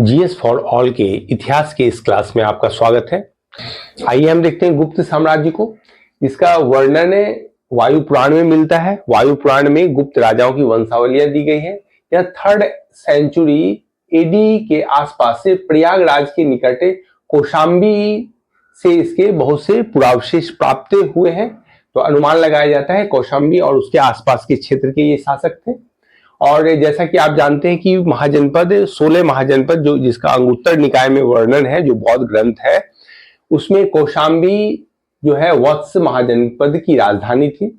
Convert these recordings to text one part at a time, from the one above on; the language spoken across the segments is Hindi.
जीएस फॉर ऑल के इतिहास के इस क्लास में आपका स्वागत है। आइए हम देखते हैं गुप्त साम्राज्य को। इसका वर्णन वायु पुराण में मिलता है। वायु पुराण में गुप्त राजाओं की वंशावलियां दी गई है। यह 3rd सेंचुरी एडी के आसपास से प्रयागराज के निकट कौशाम्बी से इसके बहुत से पुरावशेष प्राप्त हुए हैं। तो अनुमान लगाया जाता है कौशाम्बी और उसके आसपास के क्षेत्र के ये शासक थे। और जैसा कि आप जानते हैं कि महाजनपद 16 महाजनपद जो जिसका अंगुत्तर निकाय में वर्णन है, जो बौद्ध ग्रंथ है, उसमें कौशाम्बी जो है वत्स महाजनपद की राजधानी थी।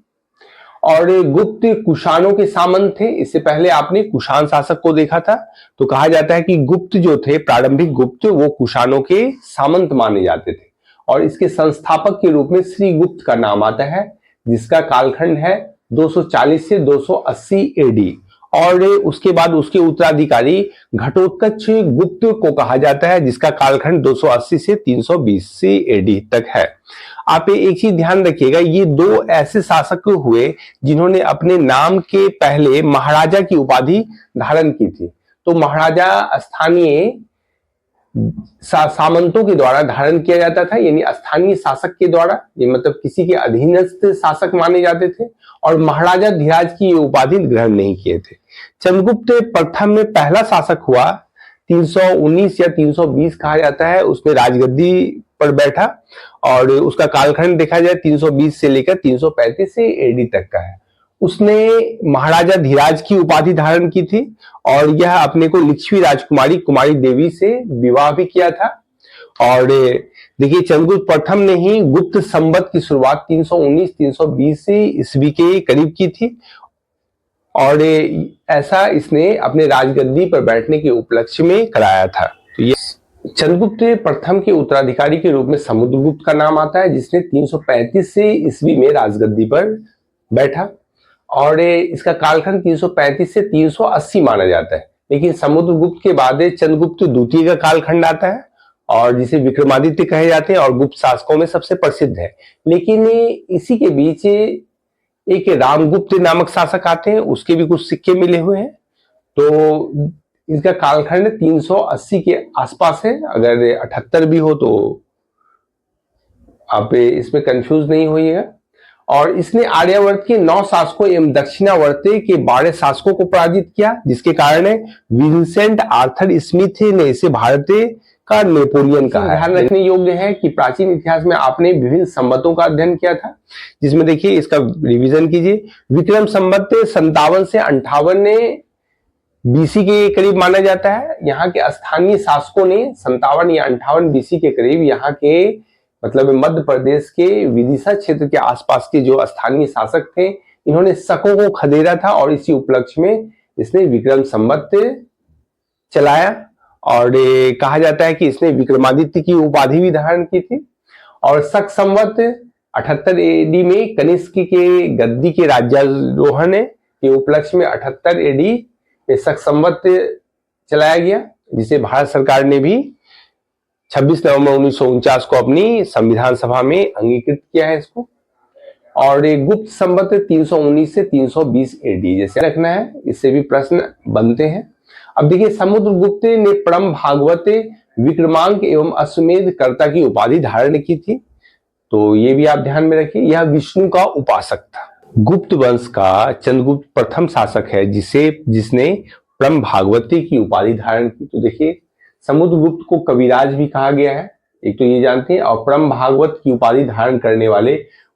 और गुप्त कुषाणों के सामंत थे। इससे पहले आपने कुषाण शासक को देखा था। तो कहा जाता है कि गुप्त जो थे, प्रारंभिक गुप्त, वो कुषाणों के सामंत माने जाते थे। और इसके संस्थापक के रूप में श्री गुप्त का नाम आता है, जिसका कालखंड है 240 से 280 एडी। और उसके बाद उसके उत्तराधिकारी घटोत्कच गुप्त को कहा जाता है, जिसका कालखंड 280 से 320 एडी तक है। आप एक चीज ध्यान रखिएगा, ये 2 ऐसे शासक हुए जिन्होंने अपने नाम के पहले महाराजा की उपाधि धारण की थी। तो महाराजा स्थानीय सामंतों के द्वारा धारण किया जाता था, यानी स्थानीय शासक के द्वारा, ये मतलब किसी के अधीनस्थ शासक माने जाते थे। और महाराजा धीराज की ये उपाधि ग्रहण नहीं किए थे। चंद्रगुप्त प्रथम में पहला शासक हुआ, 319 या 320 कहा जाता है, उसने राजगद्दी पर बैठा। और उसका कालखंड देखा जाए 320 से लेकर 335 से एडी तक का है। उसने महाराजा धीराज की उपाधि धारण की थी और यह अपने को लिच्छवी राजकुमारी कुमारी देवी से विवाह भी किया था। और देखिए, चंद्रगुप्त प्रथम ने ही गुप्त संवत की शुरुआत 319-320 से ईस्वी के करीब की थी। और ऐसा इसने अपने राजगद्दी पर बैठने के उपलक्ष्य में कराया था। तो ये चंद्रगुप्त प्रथम के उत्तराधिकारी के रूप में समुद्रगुप्त का नाम आता है, जिसने 335 से ईस्वी में राजगद्दी पर बैठा। और इसका कालखंड 335 से 380 माना जाता है। लेकिन समुद्रगुप्त के बाद चंद्रगुप्त द्वितीय का कालखंड आता है, और जिसे विक्रमादित्य कहे जाते हैं और गुप्त शासकों में सबसे प्रसिद्ध है। लेकिन इसी के बीच एक रामगुप्त नामक शासक आते हैं, उसके भी कुछ सिक्के मिले हुए हैं। तो इसका कालखंड 380 के आसपास है। अगर 78 भी हो तो आप इसमें कंफ्यूज नहीं होइएगा। और इसने आर्यावर्त के 9 शासकों एवं दक्षिणावर्त के 12 शासकों को पराजित किया, जिसके कारण विंसेंट आर्थर स्मिथ ने इसे भारत का नेपोलियन कहा। ध्यान रखने योग्य है कि प्राचीन इतिहास में आपने विभिन्न संवतों का अध्ययन किया था, जिसमें देखिए इसका रिवीजन कीजिए। विक्रम संवत 57 से 58 बीसी के करीब माना जाता है। यहाँ के स्थानीय शासकों ने 57 या 58 बीसी के करीब यहाँ के मतलब मध्य प्रदेश के विदिशा क्षेत्र के आसपास के जो स्थानीय शासक थे, इन्होंने शकों को खदेड़ा था। और इसी उपलक्ष्य में इसने विक्रम संवत चलाया। और कहा जाता है कि इसने विक्रमादित्य की उपाधि भी धारण की थी। और शक संवत 78 एडी में कनिष्क के गद्दी के राज्यारोहण के उपलक्ष्य में 78 एडी में शक संवत चलाया गया, जिसे भारत सरकार ने भी 26 नवंबर 1949 को अपनी संविधान सभा में अंगीकृत किया है इसको। और गुप्त संवत 319 से 320 एडी जैसे रखना है, इससे भी प्रश्न बनते हैं। अब देखिए, समुद्रगुप्त ने परम भागवत विक्रमांक एवं अश्वमेध कर्ता की उपाधि धारण की थी। तो ये भी आप ध्यान में रखिए, यह विष्णु का उपासक था। गुप्त वंश का चंद्रगुप्त प्रथम शासक है जिसने परम भागवती की उपाधि धारण की। तो देखिए, समुद्रगुप्त को कविराज भी कहा गया है, एक तो ये जानते हैं। और परम भागवत की उपाधि धारण करने वाले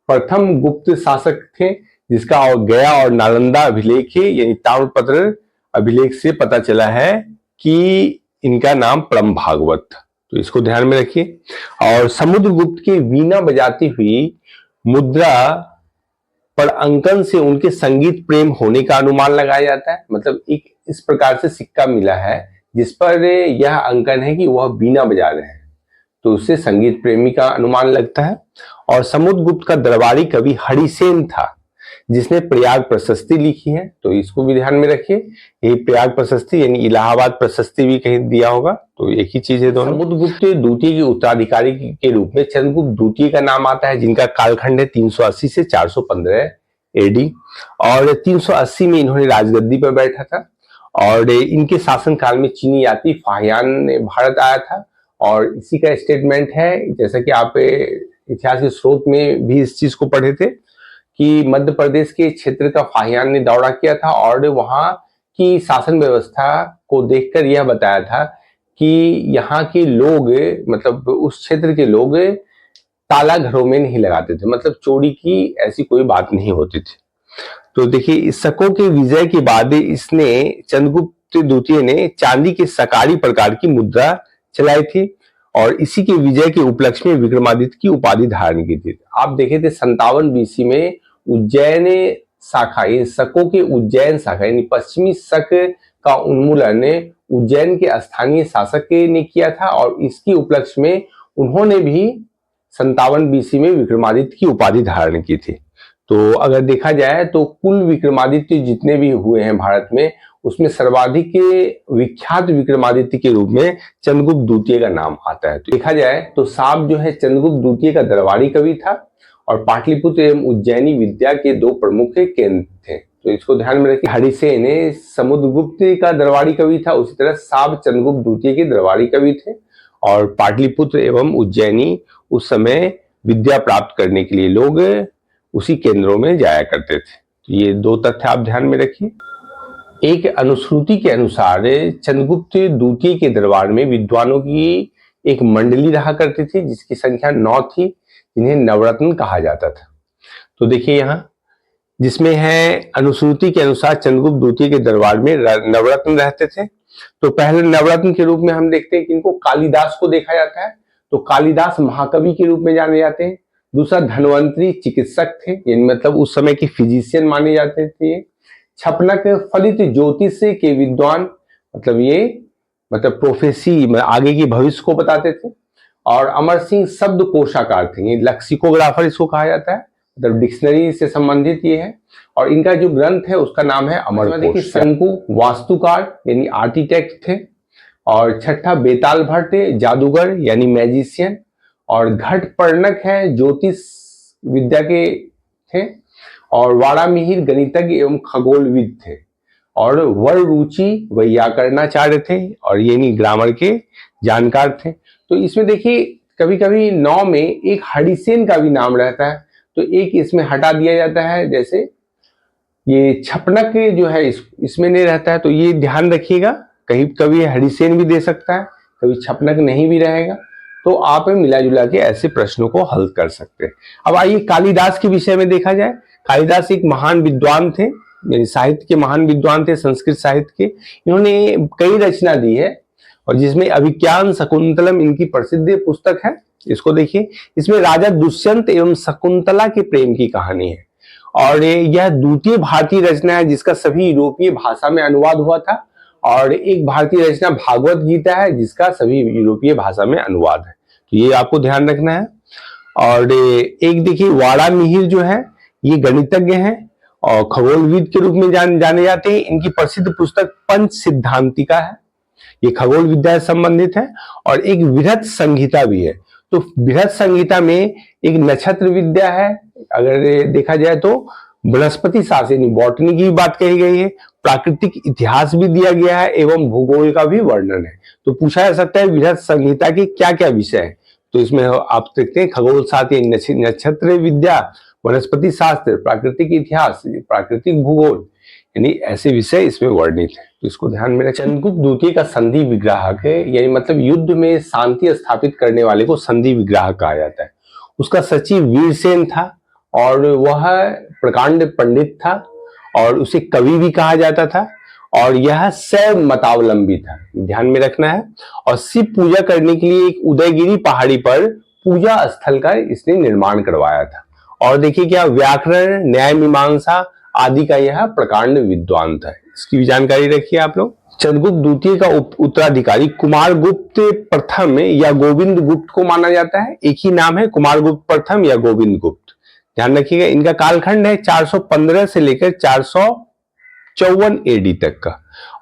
प्रथम गुप्त शासक थे, जिसका और गया और नालंदा अभिलेख यानी ताम्रपत्र अभिलेख से पता चला है कि इनका नाम परम भागवत था। तो इसको ध्यान में रखिए। और समुद्रगुप्त की वीणा बजाती हुई मुद्रा पर अंकन से उनके संगीत प्रेम होने का अनुमान लगाया जाता है। मतलब एक इस प्रकार से सिक्का मिला है जिस पर यह अंकन है कि वह वीणा बजा रहे हैं, तो उससे संगीत प्रेमी का अनुमान लगता है। और समुद्रगुप्त का दरबारी कवि हरिसेन था, जिसने प्रयाग प्रशस्ति लिखी है। तो इसको भी ध्यान में रखिए, ये प्रयाग प्रशस्ति यानी इलाहाबाद प्रशस्ति भी कहीं दिया होगा, तो एक ही चीज है दोनों। समुद्रगुप्त द्वितीय के उत्तराधिकारी के रूप में चंद्रगुप्त द्वितीय का नाम आता है, जिनका कालखंड है 380 से 415 एडी। और 380 में इन्होंने राजगद्दी पर बैठा था। और इनके शासनकाल में चीनी यात्री फाहियान ने भारत आया था और इसी का स्टेटमेंट है, जैसा कि आप इतिहास के स्रोत में भी इस चीज को पढ़े थे कि मध्य प्रदेश के क्षेत्र का फाहियान ने दौरा किया था और वहां की शासन व्यवस्था को देखकर यह बताया था कि यहाँ के लोग, मतलब उस क्षेत्र के लोग ताला घरों में नहीं लगाते थे, मतलब चोरी की ऐसी कोई बात नहीं होती थी। तो देखिए, शकों के विजय के बाद इसने चंद्रगुप्त द्वितीय ने चांदी के सकारी प्रकार की मुद्रा चलाई थी और इसी के विजय के उपलक्ष्य में विक्रमादित्य की उपाधि धारण की थी। आप देखे थे 57 बीसी में उज्जैन शाखा, ये शकों के उज्जैन शाखा यानी पश्चिमी शक का उन्मूलन उज्जैन के स्थानीय शासक ने किया था और इसके उपलक्ष्य में उन्होंने भी 57 बीसी में विक्रमादित्य की उपाधि धारण की थी। तो अगर देखा जाए तो कुल विक्रमादित्य जितने भी हुए हैं भारत में, उसमें सर्वाधिक विख्यात विक्रमादित्य के रूप में चंद्रगुप्त द्वितीय का नाम आता है। तो देखा जाए तो साब जो है चंद्रगुप्त द्वितीय का दरबारी कवि था और पाटलिपुत्र एवं उज्जैनी विद्या के दो प्रमुख केंद्र थे। तो इसको ध्यान में रखिए, हरिसेन समुद्रगुप्त का दरबारी कवि था, उसी तरह साब चंद्रगुप्त द्वितीय के दरबारी कवि थे और पाटलिपुत्र एवं उज्जैनी उस समय विद्या प्राप्त करने के लिए लोग उसी केंद्रों में जाया करते थे। तो ये दो तथ्य आप ध्यान में रखिए। एक अनुश्रुति के अनुसार चंद्रगुप्त द्वितीय के दरबार में विद्वानों की एक मंडली रहा करती थी जिसकी संख्या 9 थी, जिन्हें नवरत्न कहा जाता था। तो देखिए यहाँ जिसमें है अनुश्रुति के अनुसार चंद्रगुप्त द्वितीय के दरबार में नवरत्न रहते थे। तो पहले नवरत्न के रूप में हम देखते हैं कि इनको कालिदास को देखा जाता है, तो कालिदास महाकवि के रूप में जाने जाते हैं। दूसरा धन्वंतरी चिकित्सक थे, यानी मतलब उस समय के फिजिशियन माने जाते थे। छपनक फलित ज्योतिष के विद्वान, मतलब ये मतलब प्रोफेसी आगे की भविष्य को बताते थे। और अमर सिंह शब्द कोशाकार थे, ये लेक्सिकोग्राफर इसको कहा जाता है, मतलब डिक्शनरी से संबंधित ये है। और इनका जो ग्रंथ है उसका नाम है अमरकोश। शंकु वास्तुकार यानी आर्किटेक्ट थे। और छठा बेताल भट्ट जादूगर यानी मैजिशियन। और घटपर्णक है ज्योतिष विद्या के थे। और वारामिहिर गणितज्ञ एवं खगोलविद थे। और वर रुचि वैयाकरणाचार्य थे और ये नहीं ग्रामर के जानकार थे। तो इसमें देखिए कभी कभी 9 में एक हरिसेन का भी नाम रहता है, तो एक इसमें हटा दिया जाता है, जैसे ये छपनक जो है इसमें नहीं रहता है, तो ये ध्यान रखिएगा। कहीं कभी हरिसेन भी दे सकता है, कभी छपनक नहीं भी रहेगा, तो आप मिला जुला के ऐसे प्रश्नों को हल कर सकते हैं। अब आइए कालिदास के विषय में देखा जाए। कालिदास एक महान विद्वान थे, यानी साहित्य के महान विद्वान थे, संस्कृत साहित्य के। इन्होंने कई रचना दी है और जिसमें अभिज्ञान शकुंतलम इनकी प्रसिद्ध पुस्तक है। इसको देखिए, इसमें राजा दुष्यंत एवं शकुंतला के प्रेम की कहानी है और यह द्वितीय भारतीय रचना है जिसका सभी यूरोपीय भाषा में अनुवाद हुआ था। और एक भारतीय रचना भागवत गीता है जिसका सभी यूरोपीय भाषा में अनुवाद है, तो ये आपको ध्यान रखना है। और एक देखिए वारामिहिर जो है ये गणितज्ञ हैं और खगोलविद के रूप में जाने जाते हैं। इनकी प्रसिद्ध पुस्तक पंच सिद्धांतिका है, ये खगोल विद्या से संबंधित है। और एक बृहत संहिता भी है। तो बृहत संहिता में एक नक्षत्र विद्या है, अगर देखा जाए तो बृहस्पति शास्त्र यानी बॉटनी की बात कही गई है, प्राकृतिक इतिहास भी दिया गया है एवं भूगोल का भी वर्णन है। तो पूछा जा सकता है बृहत संहिता के क्या क्या विषय है, तो इसमें आप देखते हैं खगोल शास्त्र, नक्षत्र विद्या, वनस्पति शास्त्र, प्राकृतिक इतिहास, प्राकृतिक भूगोल, यानी ऐसे विषय इसमें वर्णित है। तो इसको ध्यान में रखें। चंद्रगुप्त द्वितीय का संधि विग्राहक है, यानी मतलब युद्ध में शांति स्थापित करने वाले को संधि विग्राहक कहा जाता है। उसका सचिव वीरसेन था और वह प्रकांड पंडित था और उसे कवि भी कहा जाता था और यह शैव मतावलंबी था, ध्यान में रखना है। और शिव पूजा करने के लिए एक उदयगिरी पहाड़ी पर पूजा स्थल का इसने निर्माण करवाया था। और देखिए क्या व्याकरण, न्याय मीमांसा आदि का यह प्रकांड विद्वान था, इसकी भी जानकारी रखिए आप लोग। चंद्रगुप्त द्वितीय का उत्तराधिकारी कुमारगुप्त प्रथम या गोविंद गुप्त को माना जाता है। एक ही नाम है, कुमारगुप्त प्रथम या गोविंद गुप्त, ध्यान रखिएगा। इनका कालखंड है 415 से लेकर 454 एडी तक का।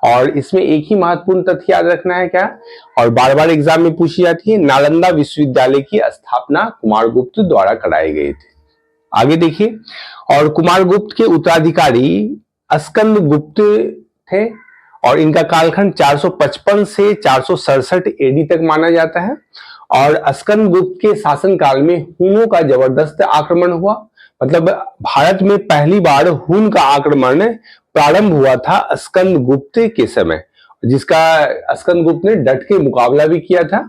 और इसमें एक ही महत्वपूर्ण तथ्य याद रखना है क्या, और बार बार एग्जाम में पूछी जाती है, नालंदा विश्वविद्यालय की स्थापना कुमारगुप्त द्वारा कराई गई थी। आगे देखिए, और कुमारगुप्त के उत्तराधिकारी स्कंद गुप्त थे और इनका कालखंड 455 से 467 एडी तक माना जाता है। और स्कंदगुप्त के शासनकाल में हुनों का जबरदस्त आक्रमण हुआ। मतलब भारत में पहली बार हुन का आक्रमण प्रारंभ हुआ था स्कंदगुप्त के समय, जिसका स्कंदगुप्त ने डट के मुकाबला भी किया था।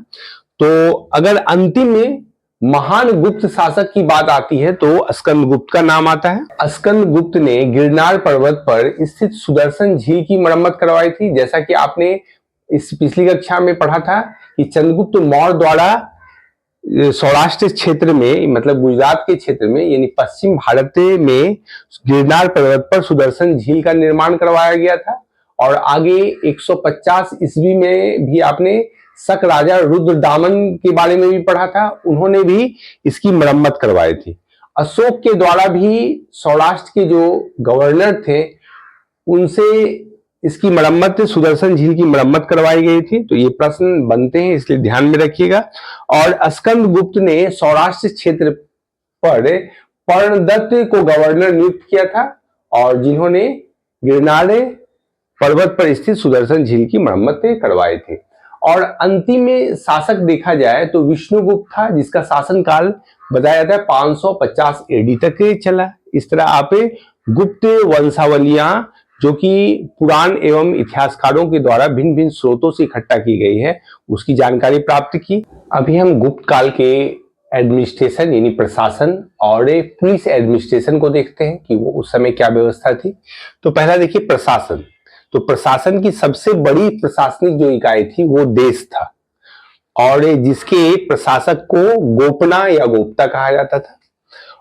तो अगर अंतिम में महान गुप्त शासक की बात आती है तो स्कंदगुप्त का नाम आता है। स्कंदगुप्त ने गिरनार पर्वत पर स्थित सुदर्शन झील की मरम्मत करवाई थी। जैसा कि आपने इस पिछली कक्षा में पढ़ा था कि चंद्रगुप्त मौर्य द्वारा सौराष्ट्र क्षेत्र में, मतलब गुजरात के क्षेत्र में, यानी पश्चिम भारत में गिरनार पर्वत पर सुदर्शन झील का निर्माण करवाया गया था। और आगे 150 ईस्वी में भी आपने शक राजा रुद्रदामन के बारे में भी पढ़ा था, उन्होंने भी इसकी मरम्मत करवाई थी। अशोक के द्वारा भी सौराष्ट्र के जो गवर्नर थे उनसे इसकी मरम्मत, सुदर्शन झील की मरम्मत करवाई गई थी। तो ये प्रश्न बनते हैं, इसलिए ध्यान में रखिएगा। और स्कंदगुप्त ने सौराष्ट्र क्षेत्र पर पर्णदत्त को गवर्नर नियुक्त किया था, और जिन्होंने गिरनार पर्वत पर स्थित सुदर्शन झील की मरम्मत करवाई थी। और अंतिम में शासक देखा जाए तो विष्णुगुप्त था, जिसका शासनकाल बताया जाता है 550 एडी तक चला। इस तरह आप गुप्त वंशावलियां, जो कि पुराण एवं इतिहासकारों के द्वारा भिन्न भिन्न स्रोतों से इकट्ठा की गई है, उसकी जानकारी प्राप्त की। अभी हम गुप्त काल के एडमिनिस्ट्रेशन यानी प्रशासन और पुलिस एडमिनिस्ट्रेशन को देखते हैं कि वो उस समय क्या व्यवस्था थी। तो पहला देखिए प्रशासन। तो प्रशासन की सबसे बड़ी प्रशासनिक जो इकाई थी वो देश था, और जिसके प्रशासक को गोपना या गोप्ता कहा जाता था।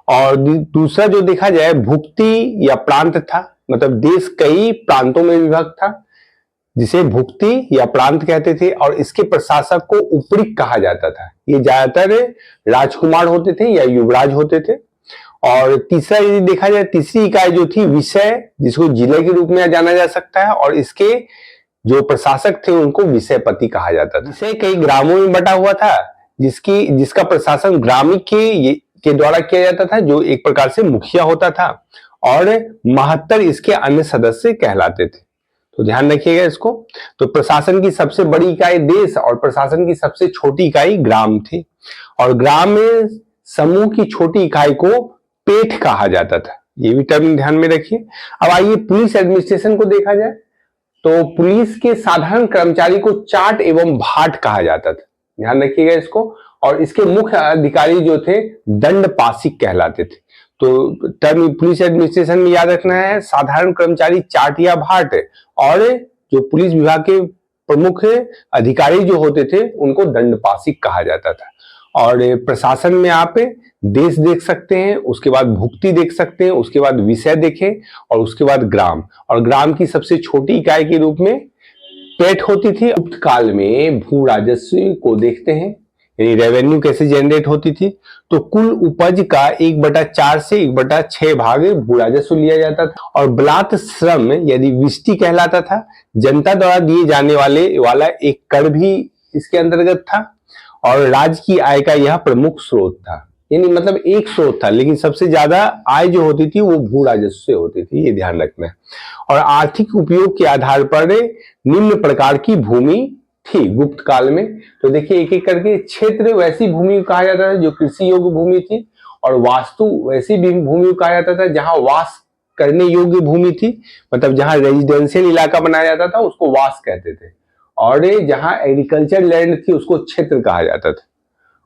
और दूसरा जो देखा जाए भुक्ति या प्रांत था, मतलब देश कई प्रांतों में विभक्त था, जिसे भुक्ति या प्रांत कहते थे। और इसके प्रशासक को उपरिक कहा जाता था। ये ज्यादातर राजकुमार होते थे या युवराज होते थे। और तीसरा यदि देखा जाए, तीसरी इकाई जो थी विषय, जिसको जिले के रूप में जाना जा सकता है, और इसके जो प्रशासक थे उनको विषयपति कहा जाता था। विषय कई ग्रामों में बटा हुआ था, जिसका प्रशासन ग्रामीण के द्वारा किया जाता था, जो एक प्रकार से मुखिया होता था, और महत्तर इसके अन्य सदस्य कहलाते थे। तो ध्यान रखिएगा इसको। तो प्रशासन की सबसे बड़ी इकाई देश और प्रशासन की सबसे छोटी इकाई ग्राम थी। और ग्राम में समूह की छोटी इकाई को पेठ कहा जाता था। ये भी टर्म ध्यान में रखिए। अब आइए पुलिस एडमिनिस्ट्रेशन को देखा जाए। तो पुलिस के साधारण कर्मचारी को चाट एवं भाट कहा जाता था। ध्यान रखिएगा इसको। और इसके मुख्य अधिकारी जो थे दंडपाशिक कहलाते थे। तो टर्म पुलिस एडमिनिस्ट्रेशन में याद रखना है, साधारण कर्मचारी चाट या भाट, और जो पुलिस विभाग के प्रमुख अधिकारी जो होते थे उनको दंडपाशिक कहा जाता था। और प्रशासन में आप देश देख सकते हैं, उसके बाद भुक्ति देख सकते हैं, उसके बाद विषय देखें, और उसके बाद ग्राम। और ग्राम की सबसे छोटी इकाई के रूप में पेठ होती थी। गुप्त काल में भू राजस्व को देखते हैं, यानी रेवेन्यू कैसे जनरेट होती थी। तो कुल उपज का 1/4 से 1/6 भाग भू राजस्व लिया जाता था। और बलात् श्रम यानी विष्टि कहलाता था, जनता द्वारा दिए जाने वाला एक कर भी इसके अंतर्गत था। और राज्य की आय का यह प्रमुख स्रोत था, यानी मतलब एक स्रोत था, लेकिन सबसे ज्यादा आय जो होती थी वो भू राजस्व से होती थी, ये ध्यान रखना है। और आर्थिक उपयोग के आधार पर निम्न प्रकार की भूमि थी गुप्त काल में। तो देखिए एक एक करके, क्षेत्र वैसी भूमि को कहा जाता था जो कृषि योग्य भूमि थी, और वास्तु वैसी भूमि को कहा जाता था जहां वास करने योग्य भूमि थी, मतलब जहां रेजिडेंशियल इलाका बनाया जाता था उसको वास कहते थे। और जहां एग्रीकल्चर लैंड थी उसको क्षेत्र कहा जाता था।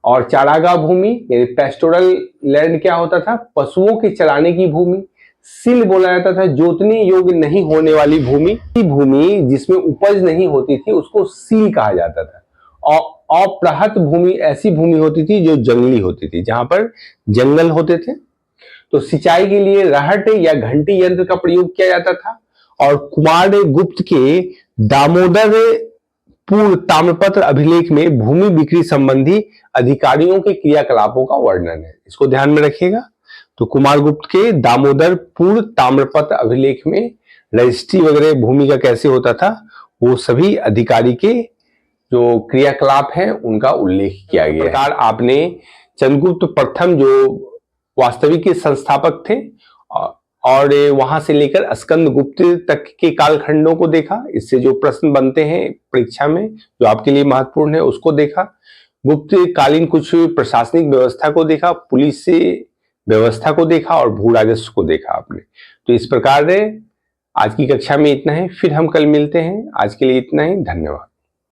और चारागाह भूमि यानी पेस्टोरल लैंड क्या होता था, पशुओं के चराने की भूमि। सील बोला जाता था जोतने योग्य नहीं होने वाली भूमि। भूमि जिसमें उपज नहीं होती थी उसको सील कहा जाता था। और अप्रहत भूमि ऐसी भूमि होती थी जो जंगली होती थी, जहां पर जंगल होते थे। तो सिंचाई के लिए रहट या घंटी यंत्र का प्रयोग किया जाता था। और कुमार गुप्त के दामोदर पूर्व ताम्रपत्र अभिलेख में भूमि बिक्री संबंधी अधिकारियों के क्रियाकलापों का वर्णन है, इसको ध्यान में रखिएगा। तो कुमार गुप्त के दामोदर पूर्व ताम्रपत्र अभिलेख में रजिस्ट्री वगैरह भूमि का कैसे होता था, वो सभी अधिकारी के जो क्रियाकलाप हैं उनका उल्लेख किया गया। प्रकार आपने चंद्रगुप्त प्रथम जो वास्तविक संस्थापक थे और वहां से लेकर स्कंदगुप्त तक के कालखंडों को देखा, इससे जो प्रश्न बनते हैं परीक्षा में जो आपके लिए महत्वपूर्ण है उसको देखा। गुप्त कालीन कुछ प्रशासनिक व्यवस्था को देखा, पुलिस से व्यवस्था को देखा और भू राजस्व को देखा आपने। तो इस प्रकार आज की कक्षा में इतना है, फिर हम कल मिलते हैं। आज के लिए इतना ही, धन्यवाद।